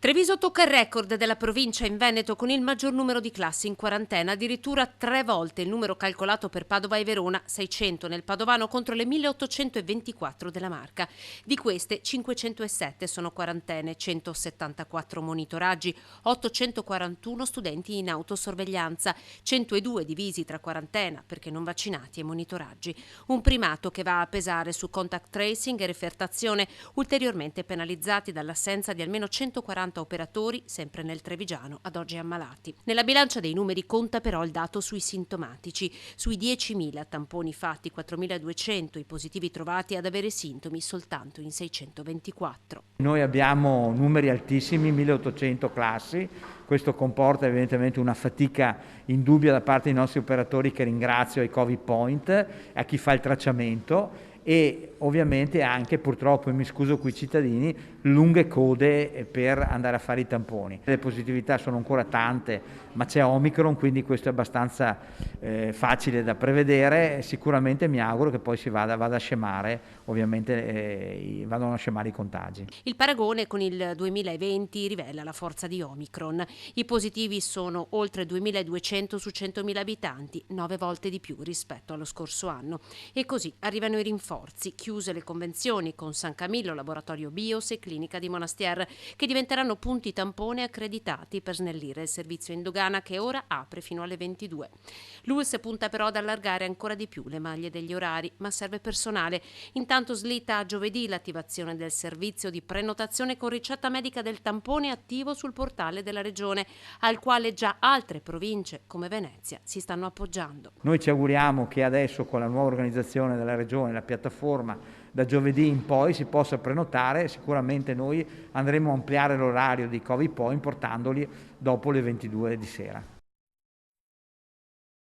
Treviso tocca il record della provincia in Veneto con il maggior numero di classi in quarantena, addirittura 3 volte il numero calcolato per Padova e Verona, 600 nel Padovano contro le 1824 della Marca. Di queste 507 sono quarantene, 174 monitoraggi, 841 studenti in autosorveglianza, 102 divisi tra quarantena perché non vaccinati e monitoraggi. Un primato che va a pesare su contact tracing e refertazione, ulteriormente penalizzati dall'assenza di almeno 140 operatori, sempre nel Trevigiano, ad oggi ammalati. Nella bilancia dei numeri conta però il dato sui sintomatici. Sui 10.000 tamponi fatti, 4.200 i positivi trovati ad avere sintomi soltanto in 624. Noi abbiamo numeri altissimi, 1800 classi, questo comporta evidentemente una fatica indubbia da parte dei nostri operatori, che ringrazio, ai Covid Point, a chi fa il tracciamento, e ovviamente anche, purtroppo, e mi scuso con i cittadini, lunghe code per andare a fare i tamponi. Le positività sono ancora tante, ma c'è Omicron, quindi questo è abbastanza facile da prevedere. Sicuramente mi auguro che poi vada a scemare, ovviamente vadano a scemare i contagi. Il paragone con il 2020 rivela la forza di Omicron. I positivi sono oltre 2.200 su 100.000 abitanti, 9 volte di più rispetto allo scorso anno. E così arrivano i rinforzi, chiuse le convenzioni con San Camillo, Laboratorio Bios e Clinica di Monastier, che diventeranno punti tampone accreditati per snellire il servizio in dogana, che ora apre fino alle 22. L'ULSS punta però ad allargare ancora di più le maglie degli orari, ma serve personale. Intanto slitta a giovedì l'attivazione del servizio di prenotazione con ricetta medica del tampone attivo sul portale della regione, al quale già altre province come Venezia si stanno appoggiando. Noi ci auguriamo che adesso, con la nuova organizzazione della regione, la piattaforma, da giovedì in poi si possa prenotare. Sicuramente noi andremo a ampliare l'orario di Covid Point portandoli dopo le 22 di sera.